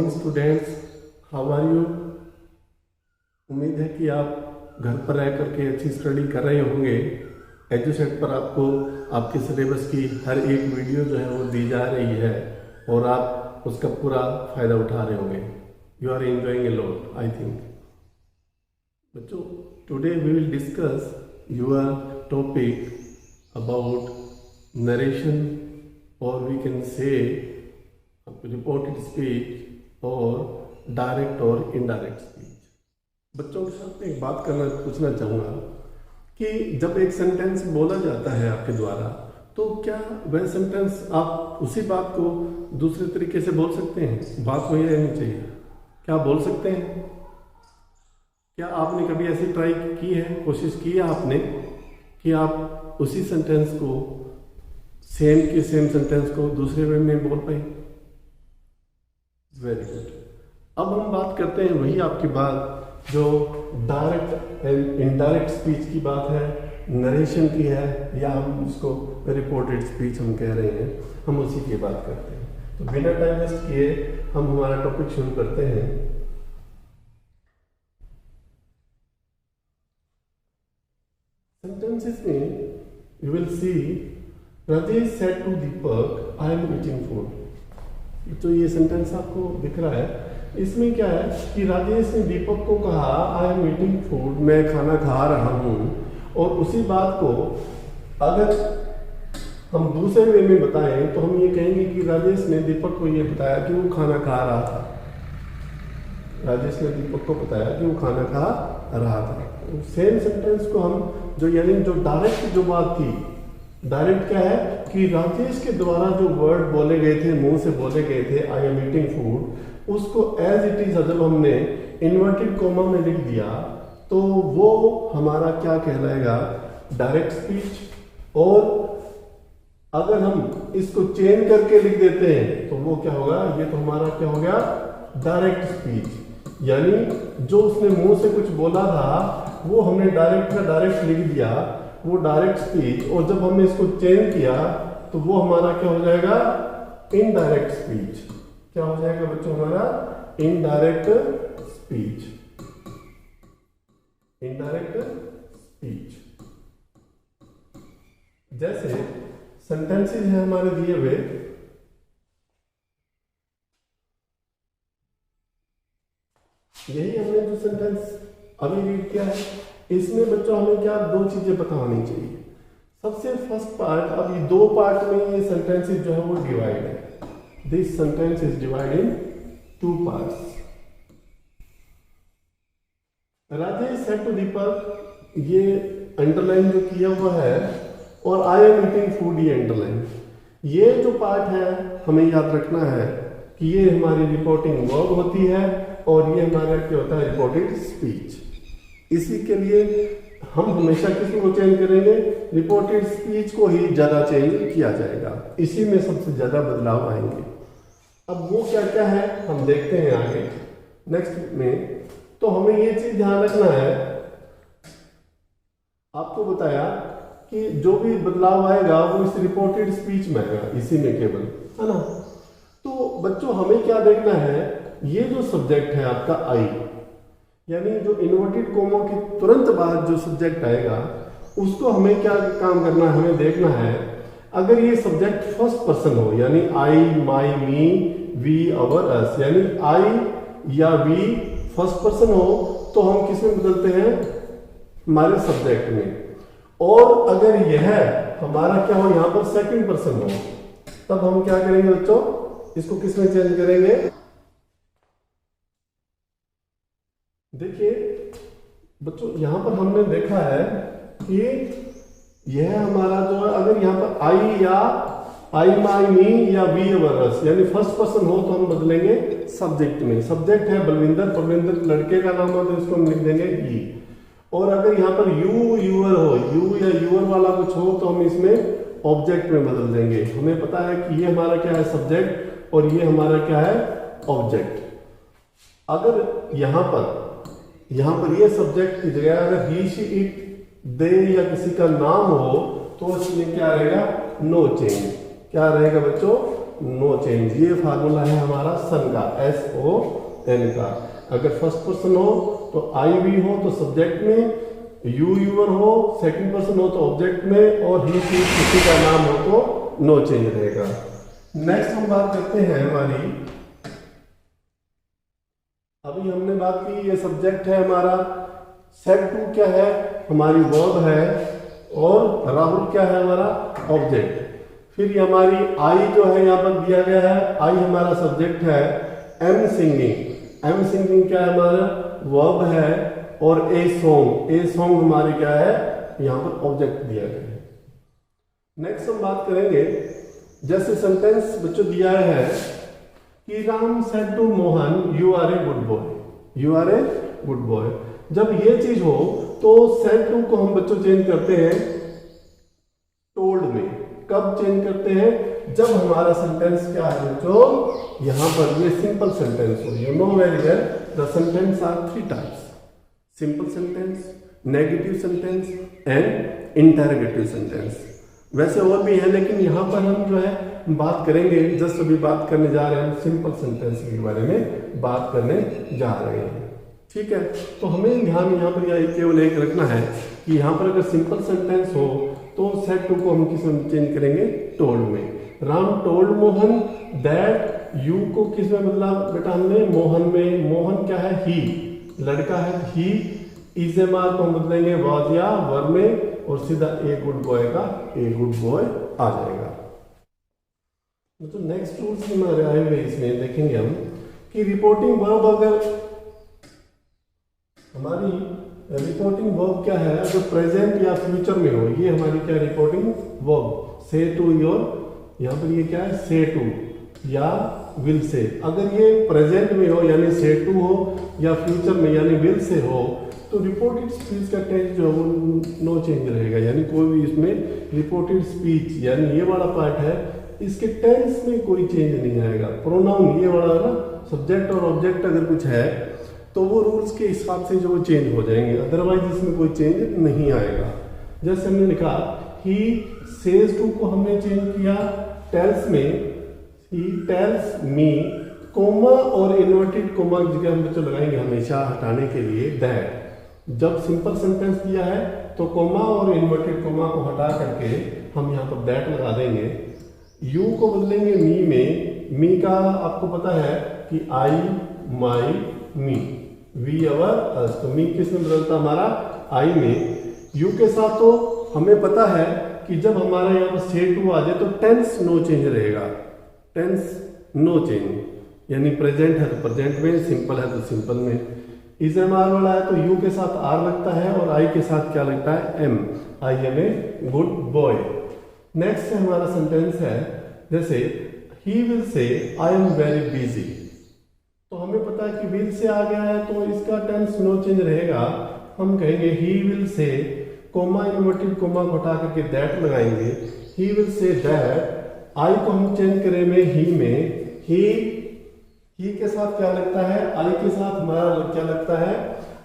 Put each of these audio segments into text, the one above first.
Morning students, how are you. उम्मीद है कि आप घर पर रह करके अच्छी स्टडी कर रहे होंगे। एजुसेट पर आपको आपके सिलेबस की हर एक वीडियो जो है वो दी जा रही है और आप उसका पूरा फ़ायदा उठा रहे होंगे। You are enjoying a lot I think. बच्चों, today we will discuss your topic about narration और we can say reported speech और डायरेक्ट और इनडायरेक्ट स्पीच। बच्चों के साथ एक बात पूछना चाहूँगा कि जब एक सेंटेंस बोला जाता है आपके द्वारा, तो क्या वह सेंटेंस आप उसी बात को दूसरे तरीके से बोल सकते हैं? बात वही रहनी चाहिए। क्या बोल सकते हैं? क्या आपने कभी ऐसी ट्राई की है, कोशिश की है आपने कि आप उसी सेंटेंस को सेम सेंटेंस को दूसरे वे में बोल पाए? Very good. अब हम बात करते हैं वही आपकी बात जो डायरेक्ट एंड इनडायरेक्ट स्पीच की बात है, नरेशन की है, या हम उसको रिपोर्टेड स्पीच हम कह रहे हैं, हम उसी की बात करते हैं। तो बिना टाइम वेस्ट किए हम हमारा टॉपिक शुरू करते हैं। सेंटेंसेस में you will see Rajesh said to Deepak I am eating food. तो ये सेंटेंस आपको दिख रहा है। इसमें क्या है कि राजेश ने दीपक को कहा आई एम ईटिंग फूड, मैं खाना खा रहा हूँ। और उसी बात को अगर हम दूसरे वे में बताएं तो हम ये कहेंगे कि राजेश ने दीपक को ये बताया कि वो खाना खा रहा था। राजेश ने दीपक को बताया कि वो खाना खा रहा था। सेम सेंटेंस को हम जो डायरेक्ट जो बात थी, डायरेक्ट क्या है कि राजेश के द्वारा जो वर्ड बोले गए थे, मुंह से बोले गए थे आई एम ईटिंग फूड, उसको एज इट इज जब हमने इन्वर्टेड कॉमा में लिख दिया तो वो हमारा क्या कहलाएगा? Direct speech. और अगर हम इसको चेंज करके लिख देते हैं तो वो क्या होगा? ये तो हमारा क्या हो गया? Direct speech. यानी जो उसने मुंह से कुछ बोला था वो हमने डायरेक्ट का डायरेक्ट लिख दिया, वो डायरेक्ट स्पीच। और जब हमने इसको चेंज किया तो वो हमारा क्या हो जाएगा? Indirect speech. क्या हो जाएगा बच्चों? हमारा इनडायरेक्ट स्पीच। Indirect speech. जैसे सेंटेंसेस हैं हमारे दिए हुए, यही हमने जो सेंटेंस अभी रीड किया है, इसमें बच्चों हमें क्या दो चीजें पता होनी चाहिए। सबसे फर्स्ट पार्ट, अब ये दो पार्ट में ये सेंटेंसेस जो है वो डिवाइड है। This sentence is divided in two parts. Rajesh said to Deepak, ये अंडरलाइन जो किया हुआ है, और आई एम ईटिंग फूड ये अंडरलाइन। ये जो पार्ट है हमें याद रखना है कि ये हमारी रिपोर्टिंग वर्ब होती है और ये हमारा क्या होता है? Reported speech. इसी के लिए हम हमेशा किसको चेंज करेंगे? रिपोर्टेड स्पीच को ही ज्यादा चेंज किया जाएगा। इसी में सबसे ज्यादा बदलाव आएंगे। अब वो क्या क्या है हम देखते हैं आगे नेक्स्ट में। तो हमें ये चीज ध्यान रखना है, आपको बताया कि जो भी बदलाव आएगा वो इस रिपोर्टेड स्पीच में आएगा, इसी में केवल, है ना। तो बच्चों हमें क्या देखना है? ये जो सब्जेक्ट है आपका आई, यानी जो इन्वर्टेड कोमा के तुरंत बाद जो सब्जेक्ट आएगा उसको हमें क्या काम करना है? हमें देखना है अगर ये सब्जेक्ट फर्स्ट पर्सन हो, यानी आई, माई, मी, वी, अवर, अस, यानी आई या वी फर्स्ट पर्सन हो तो हम किस में बदलते हैं? हमारे सब्जेक्ट में। और अगर यह हमारा क्या हो, यहां पर सेकंड पर्सन हो, तब हम क्या करेंगे बच्चों? इसको किस में चेंज करेंगे? देखिए बच्चों, यहां पर हमने देखा है कि यह हमारा जो है, अगर यहां पर आई या आई, माई, मी या वी, अवर, अस, यानी फर्स्ट पर्सन हो तो हम बदलेंगे सब्जेक्ट में। सब्जेक्ट है बलविंदर, परविंदर लड़के का नाम हो तो इसको हम लिख देंगे ई। और अगर यहाँ पर यू, यूअर हो, यू या यूअर वाला कुछ हो तो हम इसमें ऑब्जेक्ट में बदल देंगे। हमें पता है कि ये हमारा क्या है? सब्जेक्ट, और ये हमारा क्या है? ऑब्जेक्ट। अगर यहाँ पर ये सब्जेक्ट की जगह अगर ही, शी, इट, दे या किसी का नाम हो तो इसमें क्या रहेगा? No change. क्या रहेगा बच्चों? No change. ये फार्मूला है हमारा सन का, SON का। अगर फर्स्ट पर्सन हो तो I भी हो तो सब्जेक्ट में, यू यूवर हो, सेकंड पर्सन हो तो ऑब्जेक्ट में, और ही शी किसी का नाम हो तो नो चेंज रहेगा। नेक्स्ट हम बात करते हैं हमारी, अभी हमने बात की ये सब्जेक्ट है हमारा, सेट टू क्या है, हमारी वर्ब है, और राहुल क्या है हमारा ऑब्जेक्ट। फिर ये हमारी आई जो है यहाँ पर दिया गया है, आई हमारा सब्जेक्ट है, एम सिंगिंग, एम सिंगिंग क्या है हमारा वर्ब है, और ए सॉन्ग हमारी क्या है यहाँ पर ऑब्जेक्ट दिया गया है। नेक्स्ट हम बात करेंगे, जैसे सेंटेंस बच्चों दिया है कि Ram said to Mohan you are a good boy, you are a good boy. जब ये चीज हो तो सेड टू को हम बच्चों चेंज करते हैं टोल्ड में। कब चेंज करते हैं, जब हमारा सेंटेंस क्या है बच्चों, यहां पर ये सिंपल सेंटेंस हो। You know very well the sentence are 3 types, simple sentence, negative sentence and interrogative sentence. वैसे और भी है, लेकिन यहाँ पर हम जो है बात करेंगे, जस्ट अभी बात करने जा रहे हैं, हम सिंपल सेंटेंस के बारे में बात करने जा रहे हैं। ठीक है, तो हमें ध्यान यहाँ पर यह केवल एक रखना है कि यहाँ पर अगर सिंपल सेंटेंस हो तो सेड टू को हम किस में चेंज करेंगे, टोल्ड में। Ram told Mohan that, you को किस में बदला बेटा हमने, मोहन में। मोहन क्या है, ही, लड़का है, ही। इज एम आर को हम बदलेंगे वाज या वर में, और सीधा ए गुड बॉय का ए गुड बॉय आ जाएगा। तो नेक्स्ट रूल्स हमारे आए हुए इसमें देखेंगे हम कि रिपोर्टिंग वर्ब, अगर हमारी रिपोर्टिंग वर्ब क्या है, अगर प्रेजेंट या फ्यूचर में हो, ये हमारी क्या रिपोर्टिंग वर्ब, से टू योर, यहाँ पर ये क्या है से टू या विल से। अगर ये प्रेजेंट में हो यानी से टू हो, या फ्यूचर में यानी विल से हो, तो रिपोर्टेड स्पीच का टेंस जो है वो नो चेंज रहेगा। यानी कोई भी इसमें रिपोर्टेड स्पीच यानी ये वाला पार्ट है, इसके टेंस में कोई चेंज नहीं आएगा। प्रोनाउन ये वाला ना, सब्जेक्ट और ऑब्जेक्ट अगर कुछ है तो वो रूल्स के हिसाब से जो चेंज हो जाएंगे, अदरवाइज इसमें कोई चेंज नहीं आएगा। जैसे हमने लिखा ही सेज टू को हमने चेंज किया टेल्स में, ही टेल्स मी, कोमा और इन्वर्टेड कोमा की जगह हम बच्चों लगाएंगे हमेशा हटाने के लिए दैट। जब सिंपल सेंटेंस दिया है तो कोमा और इन्वर्टेड कोमा को हटा करके हम यहाँ पर दैट लगा देंगे। यू को बदलेंगे मी में। मी का आपको पता है कि आई, माई, मी, वी, अवर, अस। तो मी किस में बदलता हमारा आई में। यू के साथ तो हमें पता है कि जब हमारा यहाँ पर से टू आ जाए तो टेंस नो चेंज रहेगा, टेंस नो चेंज, यानी प्रेजेंट है तो प्रेजेंट में, सिंपल है तो सिंपल में। इज एम आर वाला है तो यू के साथ आर लगता है और आई के साथ क्या लगता है, am. I am a good boy. Next हमारा सेंटेंस है, जैसे he will say I am very busy. तो हमें पता है कि विल से आ गया है तो इसका टेंस नो चेंज रहेगा। हम कहेंगे he will say, coma inverted coma को हटा करके दैट लगाएंगे। He will say that. I को हम चेंज करेंगे ही में। ही के साथ क्या लगता है, आई के साथ हमारा क्या लगता है,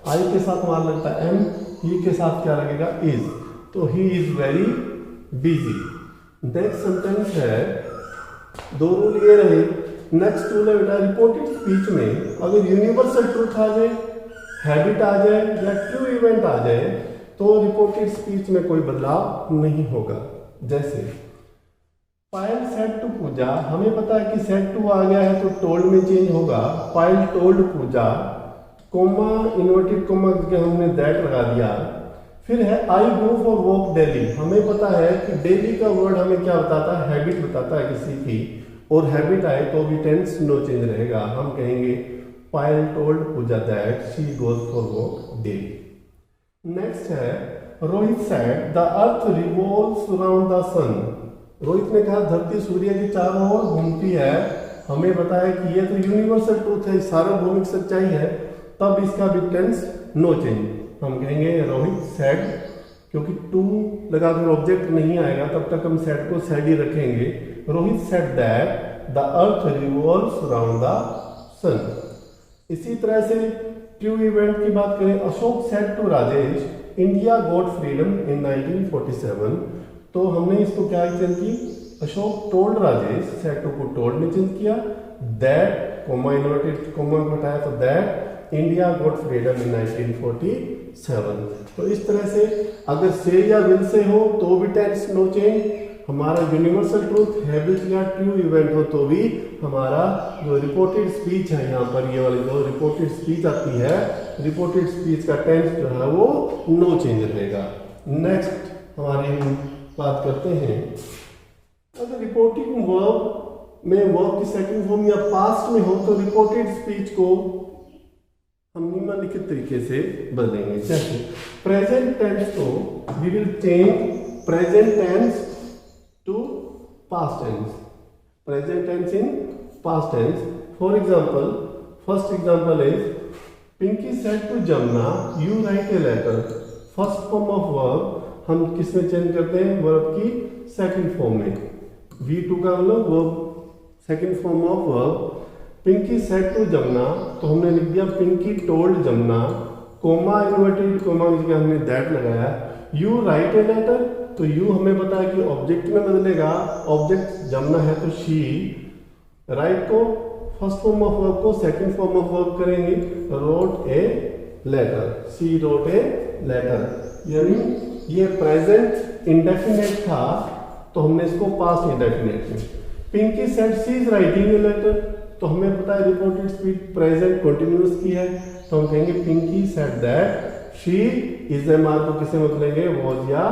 आई के साथ हमारा लगता है एम। ही के साथ क्या लगेगा, इज। तो he is very busy. Next sentence है, दो रूल ये रहे। नेक्स्ट रूल है बेटा रिपोर्टेड स्पीच में अगर यूनिवर्सल ट्रूथ आ जाए, हैबिट आ जाए या ट्रू इवेंट आ जाए तो रिपोर्टेड स्पीच में कोई बदलाव नहीं होगा। जैसे पायल सेड टू पूजा, हमें पता है कि सेड टू आ गया है तो टोल्ड में चेंज होगा। पायल टोल्ड पूजा, कोमा इन्वर्टेड कोमा के हमने दैट लगा दिया। फिर है आई गो फॉर वॉक डेली, हमें पता है कि डेली का वर्ड हमें क्या बताता है, हैबिट बताता है किसी की, और हैबिट आए तो भी टेंस नो चेंज रहेगा। हम कहेंगे Payal told Pooja that she goes for walk daily. Next है Rohit said the earth revolves around the sun. Rohit ने कहा धरती सूर्य के चारों ओर घूमती है। हमें पता है कि ये तो यूनिवर्सल ट्रूथ है, सार्वभौमिक सच्चाई है, तब इसका भी टेंस नो चेंज। हम कहेंगे रोहित सेड, क्योंकि टू लगाकर ऑब्जेक्ट नहीं आएगा तब तक हम सेड को सेड ही रखेंगे। Rohit said that the earth revolves around the sun. इसी तरह से ट्रू इवेंट की बात करें, Ashok said to Rajesh India got freedom in 1947। तो हमने इसको क्या चेंज की, Ashok told Rajesh, said to को टोल्ड में चेंज किया, दैट कोमा इन्वर्टेड कोमा हटाया तो that India got freedom in 1947। तो इस तरह से अगर से या विल से हो तो भी टेंस नो चेंज, हमारा यूनिवर्सल ट्रूथ हैबिट या ट्रू इवेंट हो तो भी हमारा जो रिपोर्टेड स्पीच है, यहाँ पर ये वाली जो रिपोर्टेड स्पीच आती है, रिपोर्टेड स्पीच का टेंस जो है वो नो चेंज रहेगा। नेक्स्ट हमारी हम बात करते हैं, अगर रिपोर्टिंग वर्ब में वर्ब की सेकंड फॉर्म या पास्ट में हो तो रिपोर्टेड स्पीच को हम निम्नलिखित तरीके से बदलेंगे। जैसे प्रेजेंट टेंस को we will change present tense to past tense, present tense in past tense. For example, first example is Pinky said to Jamna, you write a letter. First form of verb हम किस में change करते हैं, verb की second form में। V2 का मतलब verb second form of verb. Pinky said to Jamuna तो हमने लिख दिया Pinky told Jamuna, comma inverted comma की जगह हमने दैट लगाया। यू राइट ए लेटर तो यू हमें पता है कि ऑब्जेक्ट में बदलेगा, ऑब्जेक्ट जमुना है तो शी, राइट को फर्स्ट फॉर्म ऑफ वर्ब को सेकंड फॉर्म ऑफ वर्ब करेंगे, wrote a letter, she wrote a letter. यानी ये प्रेजेंट इंडेफिनेट था तो हमने इसको पास्ट इंडेफिनेट में। Pinky said she is writing a letter तो हमें पता है रिपोर्टेड स्पीच प्रेजेंट कंटिन्यूअस की है तो हम कहेंगे Pinky said that she is a मार को किसे बदलेंगे, वॉज या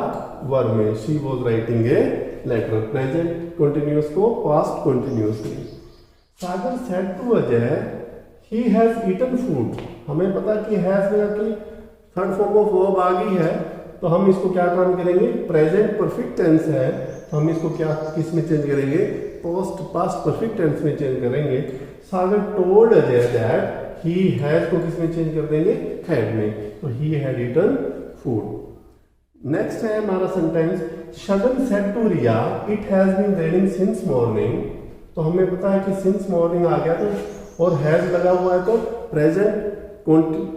वर में, she was writing a letter. Present continuous को पास्ट कंटिन्यूअस में। Sagar said to Ajay he has eaten food, हमें पता कि हैज में कि थर्ड फॉर्म ऑफ वर्ब आ गई है तो हम इसको क्या काम करेंगे, प्रेजेंट परफेक्ट टेंस है तो हम इसको क्या किस में चेंज करेंगे, पोस्ट पास्ट परफेक्ट टेंस में चेंज करेंगे। Sagar told Ajay that he has को किस में चेंज कर देंगे, हैड में, तो he had eaten food. Next है हमारा sentence, Shagun said to Riya it has been raining since morning, तो हमें पता है कि सिंस मॉर्निंग आ गया तो और हैज लगा हुआ है तो प्रेजेंट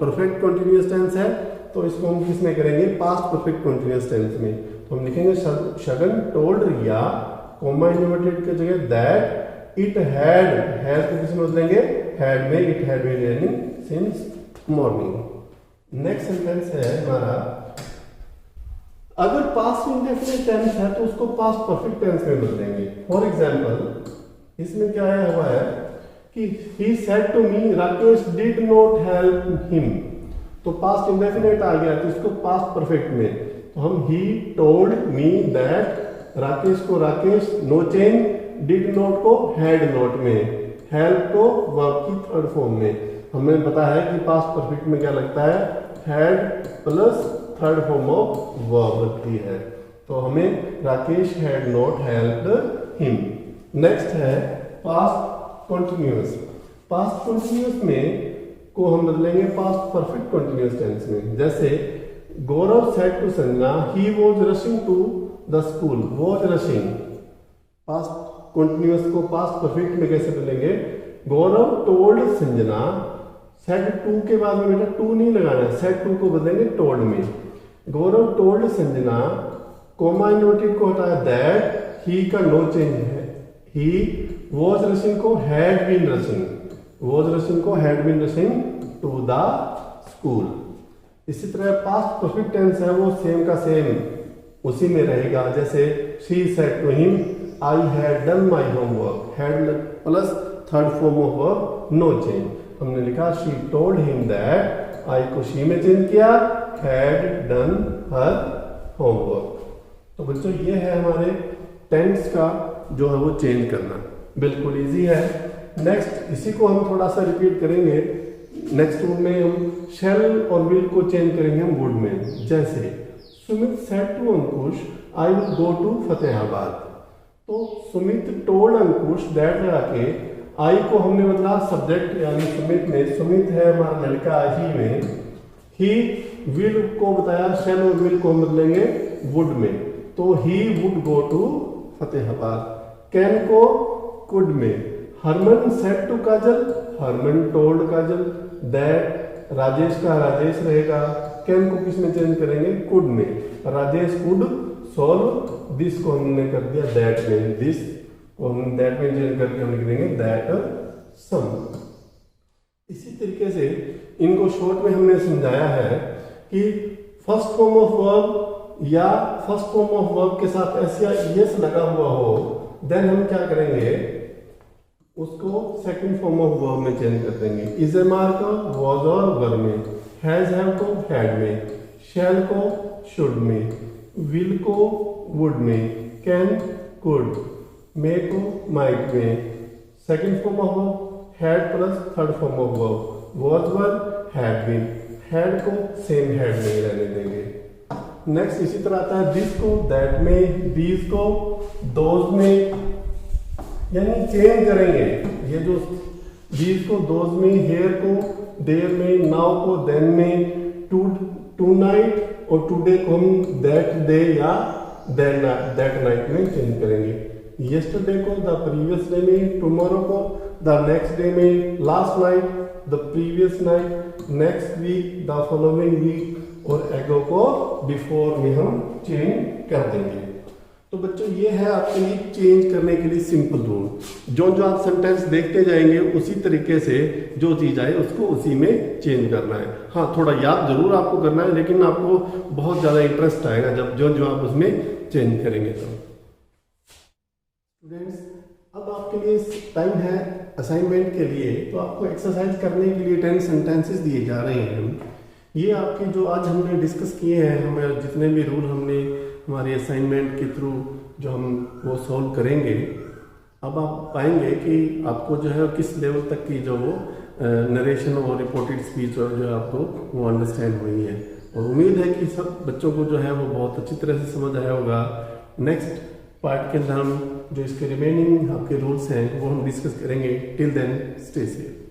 परफेक्ट कंटिन्यूअस टेंस है तो इसको हम किस में करेंगे, पास्ट परफेक्ट कंटिन्यूअस टेंस में। तो हम लिखेंगे शगन टोल्ड रिया कोमा इन्वर्टेड की जगह दैट इट हैड, हैज को किस में बदलेंगे, हैड में, it had been raining since morning. Next sentence है हमारा, अगर पास्ट इंडेफिनिट टेंस है तो उसको पास्ट परफेक्ट टेंस में बदलेंगे। फॉर एग्जांपल इसमें क्या आया हुआ है कि he said to me Rakesh did not help him, तो पास्ट इंडेफिनिट आ गया तो इसको पास्ट परफेक्ट में तो हम he told me that, Rakesh को Rakesh no change, did not को हैड नॉट में, हेल्प को वर्ब की थर्ड फॉर्म में। हमें पता है कि पास्ट परफेक्ट में क्या लगता है, had plus third form of verb लगती है तो हमें Rakesh had not helped him. Next है पास्ट कंटिन्यूअस, पास्ट कंटिन्यूअस में को हम बदलेंगे पास्ट परफेक्ट कंटिन्यूअस टेंस में। जैसे Gaurav said to Sanjana he was rushing to the school, was rushing, past continuous को पास्ट परफेक्ट में कैसे बदलेंगे, Gaurav told Sanjana, said to के बाद में बेटा टू नहीं लगाना है, सेड टू को बदलेंगे टोल्ड में। Gaurav told Sanjana, comma inverted को हटाया दैट, ही का नो चेंज है, ही वॉज रशिंग को had been rushing, was rushing को had been rushing to the school. इसी तरह पास्ट परफेक्ट टेंस है वो सेम का सेम उसी में रहेगा। जैसे she said to him I had done my homework, had plus third form of verb no change. हमने लिखा she told him that, I को शी में चेंज किया, हैड डन हर होमवर्क। तो बच्चों ये है हमारे टेंस का जो है वो चेंज करना, बिल्कुल इजी है। नेक्स्ट इसी को हम थोड़ा सा रिपीट करेंगे। नेक्स्ट रूल में हम शैल और विल को चेंज करेंगे हम वुड में। जैसे Sumit said to Ankush I will go to Fatehabad, तो सुमित टोल्ड अंकुश दैट लगा के आई को हमने बदला सब्जेक्ट यानी सुमित में, सुमित है हमारा लड़का ही में, ही विल को बताया, शैल और विल को हम बदलेंगे वुड में, तो he would go to Fatehabad. Can को कुड में, Harman said to Kajal, Harman told Kajal that, Rajesh का राजेश रहेगा, कैन को किस में चेंज करेंगे, कुड में, राजेश कुड सॉल्व दिस को हमने कर दिया दैट में, दिस को हम दैट में चेंज करके हम लिख देंगे दैट सम। इसी तरीके से इनको शॉर्ट में हमने समझाया है कि फर्स्ट फॉर्म ऑफ वर्ब या फर्स्ट फॉर्म ऑफ वर्ब के साथ एस या यस लगा हुआ हो, देन हम क्या करेंगे, उसको सेकंड फॉर्म ऑफ वर्ब में चेंज कर देंगे। इज ए मार को वॉज और वर में, हैज हैव को हैड में, शैल को शुड में, विल को वुड में, कैन कुड, मे को माइट में। Second form of verb had plus third form of verb, was were had been, had को सेम हैड में रहने देंगे। नेक्स्ट इसी तरह आता है दिस को दैट में, दीज को दोज में, यानी चेंज करेंगे। ये जो दीज को दोज में, हेयर को देयर में, नाउ को देन में, टू नाइट और टुडे को हम दैट डे या दैट नाइट में चेंज करेंगे। यस्टरडे को द प्रीवियस डे में, टुमारो को द नेक्स्ट डे में, last night the previous night, next week the following week और एगो को बिफोर में हम चेंज कर देंगे। तो बच्चों ये है आपके लिए चेंज करने के लिए सिंपल रूल। जो जो आप सेंटेंस देखते जाएंगे उसी तरीके से जो चीज आए उसको उसी में चेंज करना है। हाँ, थोड़ा याद जरूर आपको करना है, लेकिन आपको बहुत ज्यादा इंटरेस्ट आएगा जब जो जो आप उसमें चेंज करेंगे। तो स्टूडेंट्स, अब आपके लिए टाइम है असाइनमेंट के लिए। तो आपको एक्सरसाइज करने के लिए 10 सेंटेंसेस दिए जा रहे हैं। ये आपके जो आज हमने डिस्कस किए हैं, हमें जितने भी रूल हमने हमारे असाइनमेंट के थ्रू जो हम वो सॉल्व करेंगे, अब आप पाएंगे कि आपको जो है किस लेवल तक की जो वो नरेशन और रिपोर्टेड स्पीच और जो आपको वो अंडरस्टैंड हुई है। और उम्मीद है कि सब बच्चों को जो है वो बहुत अच्छी तरह से समझ आया होगा। नेक्स्ट पार्ट के अंदर हम जो इसके रिमेनिंग आपके रूल्स हैं वो हम डिस्कस करेंगे। Till then stay safe.